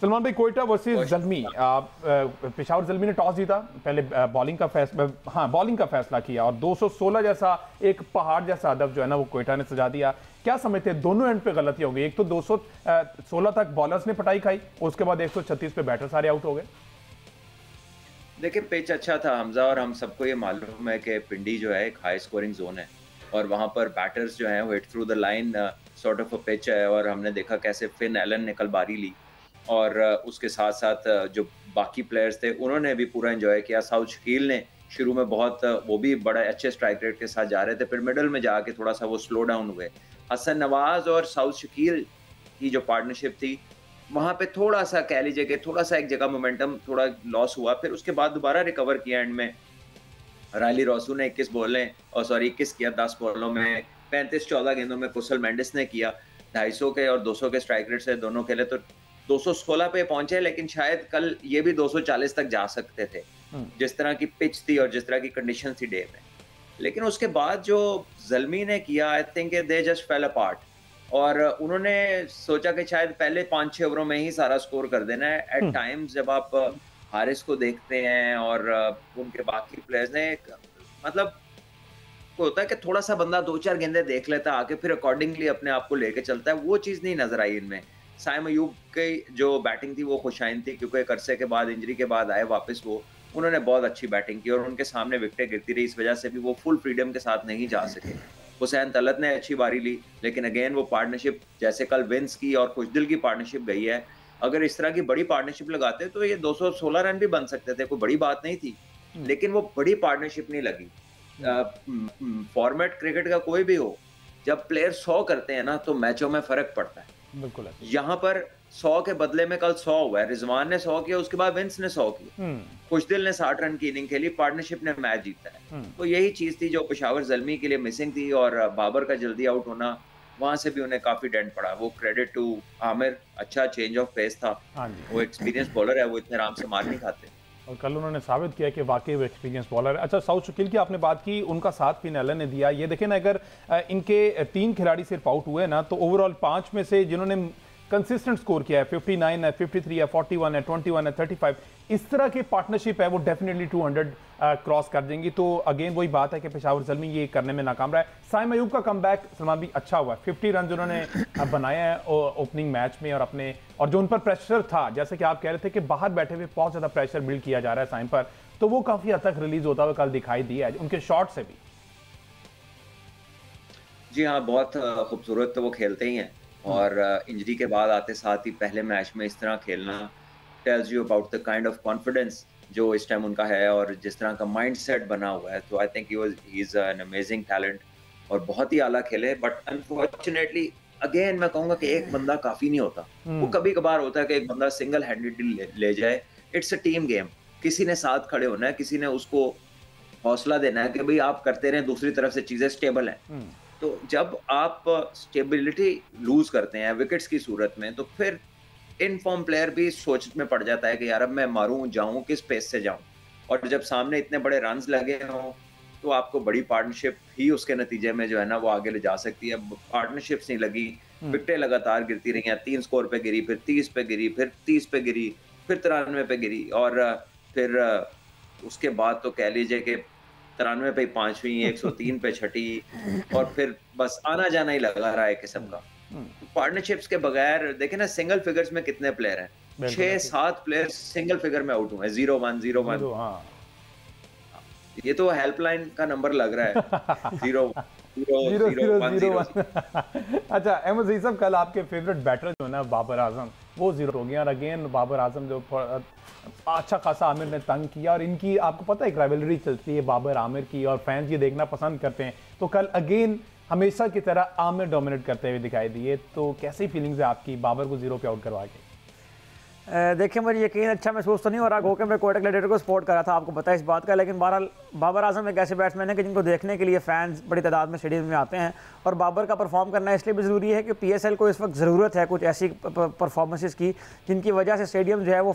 सलमान भाई, कोयटा वर्सेस जल्मी, पेशावर जल्मी ने टॉस जीता, पहले बॉलिंग का फैसला किया और 216 जैसा एक पहाड़ जैसा हदफ जो है ना वो कोयटा ने सजा दिया। क्या समझते हैं, दोनों एंड पे गलती हो गई? एक तो 216 तक बॉलर्स ने पटाई खाई, उसके बाद 136 पे बैटर सारे आउट हो गए। देखिए, पिच अच्छा था हमजा, और हम सबको ये मालूम है कि पिंडी जो है एक हाई स्कोरिंग जोन है और वहां पर बैटर्स जो हैं वो hit through the line sort of a pitch है। और हमने देखा कैसे फिन एलन ने कल बारी ली और उसके साथ साथ जो बाकी प्लेयर्स थे उन्होंने भी पूरा एंजॉय किया। साउथ शकील ने शुरू में बहुत वो भी बड़े अच्छे स्ट्राइक रेट के साथ जा रहे थे, फिर मिडल में जाके थोड़ा सा वो स्लो डाउन हुए। हसन नवाज और साउथ शकील की जो पार्टनरशिप थी वहां पे थोड़ा सा कह लीजिए कि थोड़ा सा एक जगह मोमेंटम थोड़ा लॉस हुआ, फिर उसके बाद दोबारा रिकवर किया एंड में। रायली रोसू ने 21 किया 10 बॉलों में, 35-14 गेंदों में कुशल मेंडिस ने किया। 250 के और 200 के स्ट्राइक रेट से दोनों खेले तो 216 पे पहुंचे, लेकिन शायद कल ये भी 240 तक जा सकते थे जिस तरह की पिच थी और जिस तरह की कंडीशन थी डे में। लेकिन उसके बाद जो जल्मी ने किया, I think they just fail apart और उन्होंने सोचा कि शायद पहले 5-6 ओवरों में ही सारा स्कोर कर देना है। एट टाइम्स जब आप हारिस को देखते हैं और उनके बाकी प्लेयर्स ने मतलब होता है कि थोड़ा सा बंदा 2-4 गेंदे देख लेता है आके, फिर अकॉर्डिंगली अपने आप को लेके चलता है, वो चीज़ नहीं नजर आई इनमें। साइम अयूब की जो बैटिंग थी वो खुशाइन थी, क्योंकि एक अरसे के बाद इंजरी के बाद आए वापस वो, उन्होंने बहुत अच्छी बैटिंग की और उनके सामने विकेटें गिरती रही, इस वजह से भी वो फुल फ्रीडम के साथ नहीं जा सके। हुसैन तलत ने अच्छी बारी ली, लेकिन अगेन वो पार्टनरशिप जैसे कल विंस की और खुशदिल की पार्टनरशिप गई है, अगर इस तरह की बड़ी पार्टनरशिप लगाते तो ये 216 रन भी बन सकते थे, कोई बड़ी बात नहीं थी। लेकिन वो बड़ी पार्टनरशिप नहीं लगी। फॉर्मेट क्रिकेट का कोई भी हो, जब प्लेयर 100 करते हैं ना तो मैचों में फर्क पड़ता है। बिल्कुल। यहाँ पर 100 के बदले में कल 100 हुआ है। रिजवान ने 100 किया, उसके बाद विंस ने 100 किया, खुशदिल ने 60 रन की इनिंग खेली, पार्टनरशिप ने मैच जीता है। तो यही चीज थी जो पेशावर जल्मी के लिए मिसिंग थी, और बाबर का जल्दी आउट होना, वहां से भी उन्हें काफी डेंट पड़ा। वो क्रेडिट टू आमिर, अच्छा चेंज ऑफ पेस था। वो एक्सपीरियंस बॉलर है, वो इतने आराम से मार नहीं खाते और कल उन्होंने साबित किया कि वाकई वो एक्सपीरियंस बॉलर है। अच्छा, साउथ शकील की आपने बात की, उनका साथ फिन एलन ने दिया। ये देखें ना, अगर इनके 3 खिलाड़ी सिर्फ आउट हुए ना तो ओवरऑल 5 में से जिन्होंने कंसिस्टेंट स्कोर किया है, 59 है, 53 है, 41 है, 21 है, 35, इस तरह की पार्टनरशिप है वो डेफिनेटली 200 क्रॉस कर देंगी। तो अगेन वही बात है कि पेशावर जल्मी ये करने में नाकाम रहा है। साइम अयूब का कमबैक सलमान भी अच्छा हुआ है, 50 रन उन्होंने बनाया है ओपनिंग मैच में, और जो उन पर प्रेशर था, जैसे कि आप कह रहे थे कि बाहर बैठे हुए बहुत ज्यादा प्रेशर बिल्ड किया जा रहा है साइम पर, तो वो काफी हद तक रिलीज होता हुआ कल दिखाई दिया है उनके शॉट से भी। जी हाँ, बहुत खूबसूरत तो वो खेलते ही हैं, और इंजरी के बाद आते साथ ही पहले मैच में इस तरह खेलना tells you about the kind of confidence जो इस टाइम उनका है और जिस तरह का माइंडसेट बना हुआ है। तो I think he is an amazing talent और बहुत ही आला खेले। बट अनफॉर्चुनेटली अगेन मैं कहूंगा कि एक बंदा काफी नहीं होता। वो कभी कभार होता है कि एक बंदा सिंगल हैंडेडली ले जाए। इट्स अ टीम गेम, किसी ने साथ खड़े होना है, किसी ने उसको हौसला देना है कि भाई आप करते रहें, दूसरी तरफ से चीजें स्टेबल हैं। तो जब आप स्टेबिलिटी लूज करते हैं विकेट्स की सूरत में, तो फिर इन फॉर्म प्लेयर भी सोच में पड़ जाता है कि यार अब मैं मारूं जाऊं किस पेस से जाऊं। और जब सामने इतने बड़े रन्स लगे हों तो आपको बड़ी पार्टनरशिप ही उसके नतीजे में जो है ना वो आगे ले जा सकती है। पार्टनरशिप्स नहीं लगी, विकेटें लगातार गिरती रही हैं। 3 स्कोर पे गिरी, फिर 30 पे गिरी, फिर 30 पे गिरी, फिर 93 पे गिरी, और फिर उसके बाद तो कह लीजिए कि 93 पे 5वीं, 103 पे 6ठी, और फिर बस आना जाना ही लगा रहा है किस्म का। पार्टनरशिप्स के बगैर देखे ना, सिंगल फिगर्स में कितने प्लेयर हैं, 6-7 प्लेयर सिंगल फिगर में आउट हुए, 0-1 0-1। ये तो हेल्पलाइन का नंबर लग रहा है। 0-0-0-1-0। अच्छा अहमद सईद साहब, कल आपके फेवरेट बैटर जो है ना बाबर आजम, वो 0 हो गया, और अगेन बाबर आजम जो अच्छा खासा आमिर ने तंग किया, और इनकी आपको पता है एक राइवलरी चलती है बाबर आमिर की, और फैंस ये देखना पसंद करते हैं। तो कल अगेन हमेशा की तरह आमिर डोमिनेट करते हुए दिखाई दिए, तो कैसी फीलिंग्स है आपकी बाबर को 0 पे आउट करवा के? देखिए, मुझे यकीन अच्छा महसूस तो नहीं हो रहा क्योंकि मैं कोयटा ग्लैडिएटर को सपोर्ट कर रहा था, आपको पता है इस बात का। लेकिन बहरहाल बाबर आजम एक ऐसे बैट्समैन है कि जिनको देखने के लिए फैंस बड़ी तादाद में स्टेडियम में आते हैं, और बाबर का परफॉर्म करना इसलिए भी ज़रूरी है कि PSL को इस वक्त ज़रूरत है कुछ ऐसी परफॉर्मेंसेस की जिनकी वजह से स्टेडियम जो है वो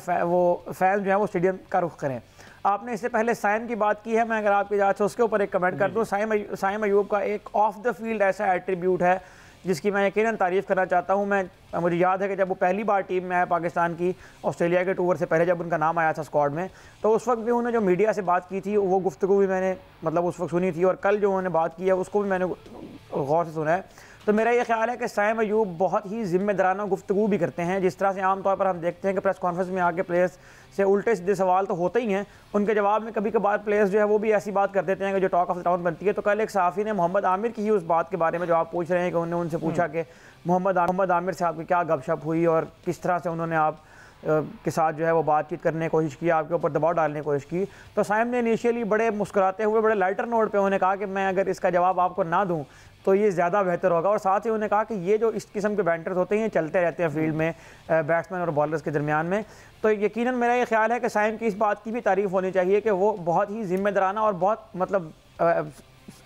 फैन जो है वो स्टेडियम का रुख करें। आपने इससे पहले साइम की बात की है, मैं अगर आपकी इजाज़त से उसके ऊपर एक कमेंट कर दूँ। साइम अयूब का एक ऑफ द फील्ड ऐसा एट्रीब्यूट है जिसकी मैं यकीनन तारीफ़ करना चाहता हूँ। मुझे याद है कि जब वो पहली बार टीम में आया पाकिस्तान की, ऑस्ट्रेलिया के टूर से पहले जब उनका नाम आया था स्क्वाड में, तो उस वक्त भी उन्होंने जो मीडिया से बात की थी वो गुफ्तगू भी मैंने मतलब उस वक्त सुनी थी, और कल जो उन्होंने बात की है उसको भी मैंने गौर से सुना है। तो मेरा ये ख्याल है कि साइम अयूब बहुत ही ज़िम्मेदाराना गुफ्तगू भी करते हैं। जिस तरह से आम तौर पर हम देखते हैं कि प्रेस कॉन्फ्रेंस में आके प्लेयर्स से उल्टे सीधे सवाल तो होते ही हैं, उनके जवाब में कभी कभार प्लेयर्स जो है वो भी ऐसी बात कर देते हैं कि जो टॉक ऑफ द टाउन बनती है। तो कल एक सहाफ़ी ने मोहम्मद आमिर की ही उस बात के बारे में जो आप पूछ रहे हैं कि उन्होंने उनसे पूछा कि मोहम्मद आमिर से आपकी क्या गपशप हुई और किस तरह से उन्होंने आप के साथ जो है वो बातचीत करने की कोशिश की, आपके ऊपर दबाव डालने की कोशिश की। तो साइम ने इनिशियली बड़े मुस्कुराते हुए बड़े लाइटर नोट पे उन्होंने कहा कि मैं अगर इसका जवाब आपको ना दूं तो ये ज़्यादा बेहतर होगा, और साथ ही उन्होंने कहा कि ये जो इस किस्म के बैंटर्स होते हैं ये चलते रहते हैं फील्ड में बैट्समैन और बॉलर्स के दरमियान में। तो यकीनन मेरा ये ख्याल है कि साइम की इस बात की भी तारीफ़ होनी चाहिए कि वो बहुत ही ज़िम्मेदाराना और बहुत मतलब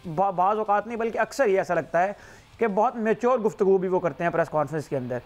बाज़ औक़ात नहीं बल्कि अक्सर ही ऐसा लगता है कि बहुत मेच्योर गुफ्तगू भी वो करते हैं प्रेस कॉन्फ्रेंस के अंदर।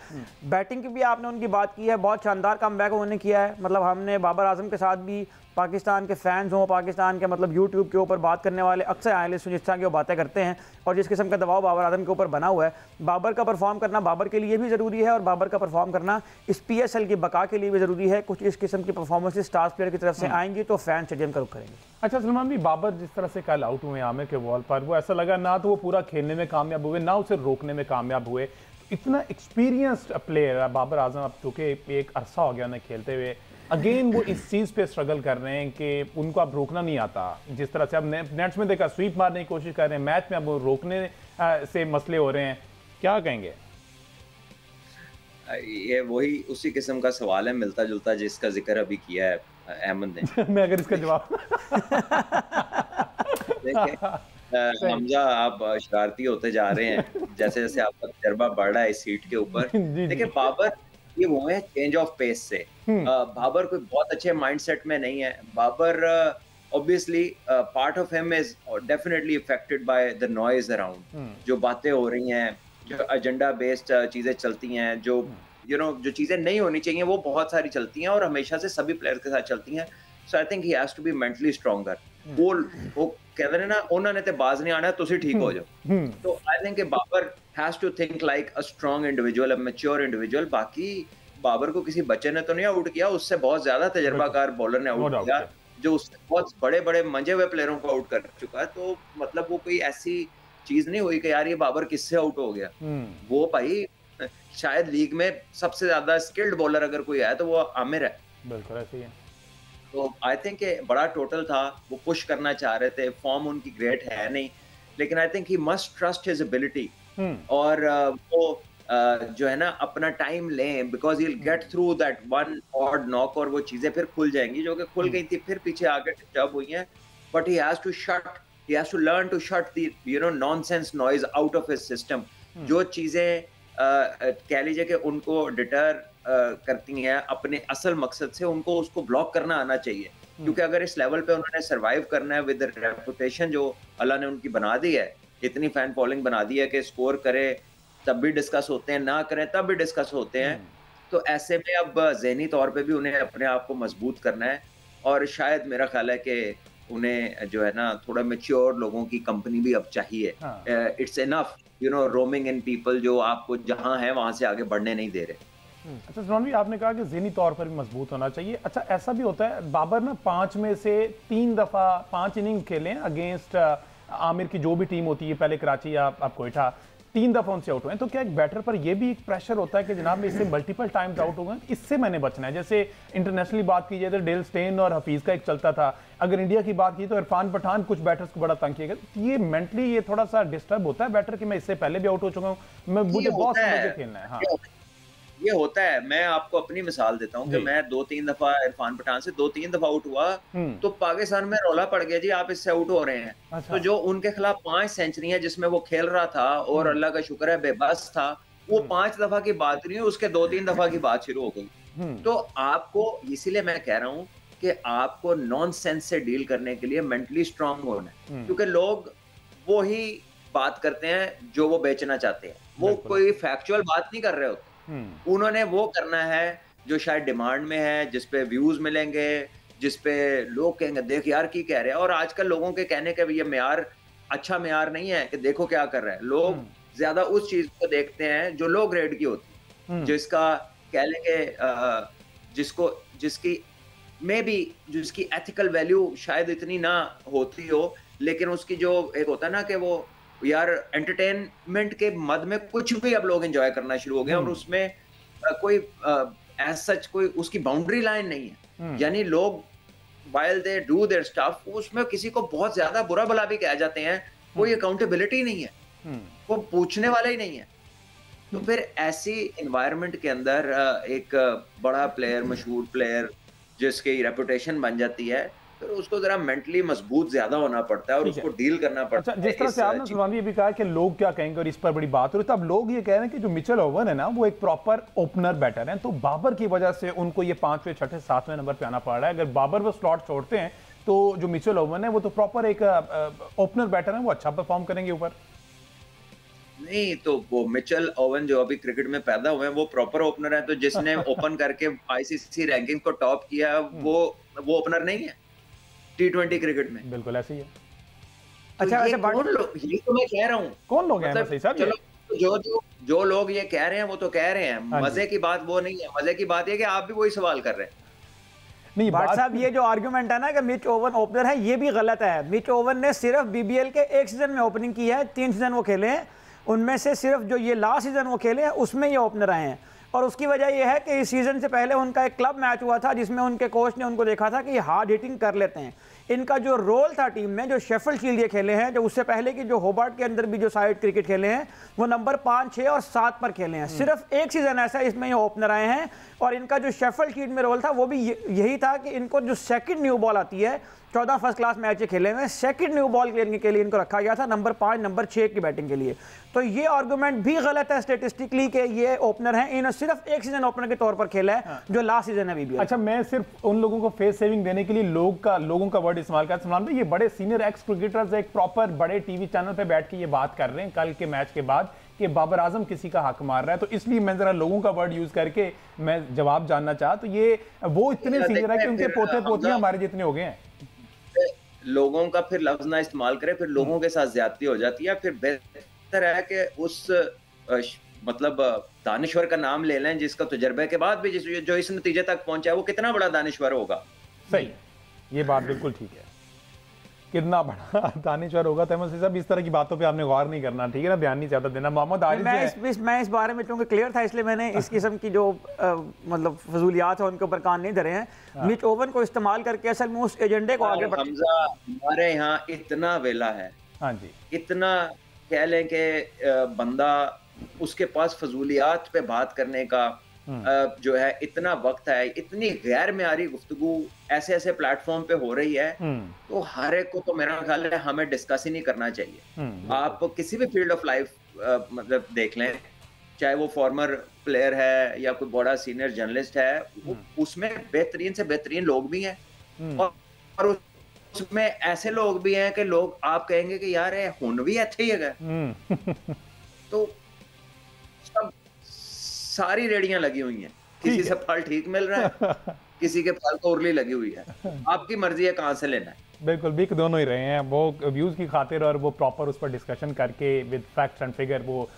बैटिंग की भी आपने उनकी बात की है, बहुत शानदार कमबैक उन्होंने किया है। मतलब हमने बाबर आजम के साथ भी, पाकिस्तान के फैंस हों, पाकिस्तान के मतलब यूट्यूब के ऊपर बात करने वाले अक्सर एनालिस्ट जिस तरह की वो बातें करते हैं और जिस किस्म का दबाव बाबर आजम के ऊपर बना हुआ है, बाबर का परफॉर्म करना बाबर के लिए भी ज़रूरी है और बाबर का परफॉर्म करना इस PSL की बका के लिए भी ज़रूरी है। कुछ इस किस्म की परफॉर्मेंसेज स्टार प्लेयर की तरफ से आएंगी तो फैन स्टेडियम का रुख करेंगे। अच्छा सलमान भी, बाबर जिस तरह से कल आउट हुए आमिर के बॉल पर, वो ऐसा लगा ना तो वो पूरा खेलने में कामयाब हुए ना उसे रोकने में कामयाब हुए। इतना एक्सपीरियंस्ड प्लेयर बाबर आजम, अब चूँकि एक अरसा हो गया उन्हें खेलते हुए, अगेन वो इस चीज़ पे स्ट्रगल कर रहे हैं कि उनको अब रोकना नहीं आता। जिस तरह से अब नेट्स में देखा स्वीप मारने की कोशिश कर रहे हैं, मैच में अब वो रोकने से मसले हो रहे हैं, क्या कहेंगे? ये वही उसी किस्म का सवाल है, मिलता जुलता जिसका जिक्र अभी किया है अहमद ने। मैं अगर इसका जवाब देखिए हमजा, आप शरारती होते जा रहे हैं जैसे जैसे आपका तजर्बा बढ़ रहा है इस सीट के ऊपर। देखिए बाबर ये वो है चेंज ऑफ पेस से। बाबर कोई बहुत अच्छे माइंडसेट में नहीं है। Babar obviously part of him is definitely affected by the noise around. जो बातें हो रही हैं, जो एजेंडा बेस्ड चीजें चलती हैं, जो जो चीजें नहीं होनी चाहिए वो बहुत सारी चलती हैं और हमेशा से सभी प्लेयर्स के साथ चलती हैं। So I think he has to be mentally stronger. वो कहते हैं ना, उन्होंने ते बाज नहीं आना, तुसी ठीक हो जाओ। तो I think Babar has to think like a strong individual, a mature individual. बाकी बाबर को किसी बच्चे ने तो नहीं आउट किया, उससे बहुत ज्यादा तजर्बाकार बॉलर ने आउट किया जो उससे बहुत बड़े बड़े मंजे हुए प्लेयरों को आउट कर चुका है। तो मतलब वो कोई ऐसी चीज नहीं हुई कि यार ये बाबर किससे आउट हो गया। वो भाई शायद लीग में सबसे ज्यादा स्किल्ड बॉलर अगर कोई है तो वो आमिर है। बिल्कुल ऐसे ही है। तो आई थिंक बड़ा टोटल था, वो पुश करना चाह रहे थे, फॉर्म उनकी ग्रेट है नहीं, लेकिन आई think he must trust his ability और वो जो है ना अपना टाइम लें, because he get through that one odd knock और वो चीजें फिर खुल जाएंगी जो कि खुल गई थी, फिर पीछे आगे डिस्टर्ब हुई हैं। But he has to learn to shut the nonsense noise out of his system. जो चीजें कह लीजिए कि उनको डिटर करती हैं अपने असल मकसद से, उनको उसको ब्लॉक करना आना चाहिए। क्योंकि अगर इस लेवल पे उन्होंने सरवाइव करना है विद रेपुटेशन जो अल्लाह ने उनकी बना दी है, इतनी फैन फॉलोइंग बना दी है कि स्कोर करे तब भी डिस्कस होते हैं, ना करें तब भी डिस्कस होते हैं। तो ऐसे में अब ज़हनी तौर पे भी उन्हें अपने आप को मजबूत करना है और शायद मेरा ख्याल है कि उन्हें जो है ना थोड़ा मैच्योर लोगों की कंपनी भी अब चाहिए। It's enough roaming in people जो आपको जहां है वहां से आगे बढ़ने नहीं दे रहे। अच्छा सलमान भी, आपने कहा कि ज़हनी तौर पर भी मजबूत होना चाहिए। अच्छा ऐसा भी होता है, बाबर ना 5 में से 3 दफ़ा 5 इनिंग खेले अगेंस्ट आमिर की जो भी टीम होती है, पहले कराची या अब कोयटा, 3 दफ़ा उनसे आउट हुए हैं। तो क्या एक बैटर पर यह भी एक प्रेशर होता है कि जनाब इससे मल्टीपल टाइम्स आउट हो गए, इससे मैंने बचना है? जैसे इंटरनेशनली बात की जाए तो डेल स्टेन और हफीज़ का एक चलता था, अगर इंडिया की बात की तो इरफान पठान कुछ बैटर्स को बड़ा तंग किया गया। ये मेंटली ये थोड़ा सा डिस्टर्ब होता है बैटर कि मैं इससे पहले भी आउट हो चुका हूँ, मुझे बहुत समझ के खेलना है। हाँ ये होता है। मैं आपको अपनी मिसाल देता हूँ कि मैं 2-3 दफा इरफान पठान से 2-3 दफा आउट हुआ तो पाकिस्तान में रौला पड़ गया जी आप इससे आउट हो रहे हैं। अच्छा। तो जो उनके खिलाफ 5 सेंचुरी है जिसमें वो खेल रहा था और अल्लाह का शुक्र है बेबस था, वो 5 दफा की बात नहीं है, उसके 2-3 दफा की बात शुरू हो गई। तो आपको इसीलिए मैं कह रहा हूँ कि आपको नॉनसेंस से डील करने के लिए मेंटली स्ट्रांग होना है, क्योंकि लोग वो ही बात करते हैं जो वो बेचना चाहते हैं, वो कोई फैक्चुअल बात नहीं कर रहे होते। उन्होंने वो करना है जो शायद डिमांड में है, जिसपे व्यूज मिलेंगे, जिसपे लोग कहेंगे देख यार की कह रहे हैं। और आजकल लोगों के कहने का भी ये मेयार अच्छा मेयार नहीं है कि देखो क्या कर रहे हैं। लोग ज्यादा उस चीज को देखते हैं जो लो ग्रेड की होती है, जिसका कह लेंगे जिसकी मे बी जिसकी एथिकल वैल्यू शायद इतनी ना होती हो, लेकिन उसकी जो एक होता है ना कि वो यार एंटरटेनमेंट के मद में कुछ भी अब लोग एंजॉय करना शुरू हो गए, और उसमें कोई एज सच कोई उसकी बाउंड्री लाइन नहीं है। यानी लोग while they do their stuff उसमें किसी को बहुत ज्यादा बुरा भला भी कह जाते हैं, कोई अकाउंटेबिलिटी नहीं है, वो पूछने वाला ही नहीं है। तो फिर ऐसी एनवायरनमेंट के अंदर एक बड़ा प्लेयर, मशहूर प्लेयर जिसकी रेपुटेशन बन जाती है, फिर उसको जरा मेंटली मजबूत ज्यादा होना पड़ता है और उसको डील करना पड़ता है। जिस तरह से आपने सलमान ये भी कहा कि लोग क्या कहेंगे और इस पर बड़ी बात हो रही है, तो अब लोग ये कह रहे हैं कि जो मिचेल ओवन है ना, वो एक प्रॉपर ओपनर बैटर है, तो बाबर की वजह से उनको ये 5वें, 6ठे, 7वें नंबर पे आना पड़ रहा है। अगर बाबर वो स्लॉट छोड़ते हैं तो जो मिचेल ओवन है वो तो प्रॉपर एक ओपनर बैटर है, वो अच्छा परफॉर्म करेंगे ऊपर। नहीं तो वो मिचेल ओवन जो अभी क्रिकेट में पैदा हुए हैं वो प्रॉपर ओपनर है, तो जिसने ओपन करके आईसीसी रैंकिंग को टॉप किया वो ओपनर नहीं है T20 क्रिकेट में। बिल्कुल ऐसे ही है। अच्छा वैसे कौन लोग, ये तो मैं कह रहा हूँ, कौन लोग हैं सही साहब? चलो जो लोग ये कह रहे हैं वो तो कह रहे हैं, मजे की बात वो नहीं है। मजे की बात ये कि आप भी वही सवाल कर रहे हैं। नहीं भाट साहब, ये जो आर्गुमेंट है ना कि मिच ओवन ओपनर है, ये भी गलत है। मिच ओवन ने सिर्फ बीबीएल के एक सीजन में ओपनिंग की है, 3 सीजन वो खेले हैं, उनमें से सिर्फ जो ये लास्ट सीजन वो खेले हैं उसमें ये ओपनर आए हैं। और उसकी वजह यह है कि इस सीजन से पहले उनका एक क्लब मैच हुआ था जिसमें उनके कोच ने उनको देखा था कि ये हार्ड हिटिंग कर लेते हैं। इनका जो रोल था टीम में, जो शेफील्ड शील्ड ये खेले हैं, जो उससे पहले की जो होबार्ट के अंदर भी जो साइड क्रिकेट खेले हैं, वो नंबर 5, 6 और 7 पर खेले हैं। सिर्फ एक सीजन ऐसा इसमें ये ओपनर आए हैं, और इनका जो शेफील्ड शील्ड में रोल था वो भी यही था कि इनको जो सेकंड न्यू बॉल आती है, 14 फर्स्ट क्लास मैच खेले हुए, सेकंड न्यू बॉल खेलने के लिए इनको रखा गया था नंबर 5, नंबर 6 की बैटिंग के लिए। तो ये आर्गुमेंट भी गलत है स्टेटिस्टिकली कि ये ओपनर है, इन्होंने सिर्फ एक सीजन ओपनर के तौर पर खेला है जो लास्ट सीजन है बीबीएल। अच्छा, मैं सिर्फ उन लोगों को फेस सेविंग देने के लिए लोगों का वर्ड इस्तेमाल कर सलमान भाई, ये बड़े सीनियर एक्स क्रिकेटर्स एक प्रॉपर बड़े टीवी चैनल पे बैठ के ये बात कर रहे हैं कल के मैच के बाद कि बाबर आजम किसी का हक मार रहा है, तो इसलिए मैं जरा लोगों का वर्ड यूज करके मैं जवाब जानना चाहा। तो ये वो इतने सीनियर है कि उनके पोते पोतियां हमारे जितने हो गए हैं। लोगों का फिर लफ्ज ना इस्तेमाल करे, फिर लोगों के साथ ज्यादती हो जाती है। फिर बेहतर है कि उस मतलब दानिश्वर का नाम ले लें जिसका तजुर्बे के बाद भी जो इस नतीजे तक पहुंचा है वो कितना बड़ा दानिश्वर होगा। सही, ये बात बिल्कुल ठीक है, कितना बड़ा दानिश्वर होगा। तैमूर साहब, इस तरह की बातों पे आपने गौर नहीं करना, ठीक है ना, बयान नहीं ज्यादा देना। मोहम्मद आरिफ, मैं इस बारे में चूंकि क्लियर था इसलिए मैंने इस किस्म की जो मतलब फजूलियात है उनके ऊपर कान नहीं धरे हैं। मिच ओवन को इस्तेमाल करके असल में उस एजेंडे को आगे हमजा, हमारे यहाँ इतना वेला है, हाँ जी, इतना कह लें कि बंदा उसके पास फजूलियात पे बात करने का जो है इतना वक्त है, इतनी गैर मेयारी गुफ्तगू ऐसे ऐसे प्लेटफॉर्म पे हो रही है, तो हर एक को तो मेरा ख्याल है हमें डिस्कस ही नहीं करना चाहिए। आप किसी भी फील्ड ऑफ लाइफ मतलब देख लें, चाहे वो फॉर्मर प्लेयर है या कोई बड़ा सीनियर जर्नलिस्ट है, उसमें बेहतरीन से बेहतरीन लोग भी हैं और उसमें ऐसे लोग भी हैं कि लोग आप कहेंगे कि यार ये हुन भी अच्छे ही है। तो सब सारी रेडियां लगी हुई हैं, किसी से फल ठीक मिल रहा है, किसी के फल को उर्ली लगी हुई है, आपकी मर्जी है कहां से लेना है। बिल्कुल, बिक दोनों ही रहे हैं, वो व्यूज की खातिर और वो प्रॉपर उस पर डिस्कशन करके विद फैक्ट्स एंड फिगर वो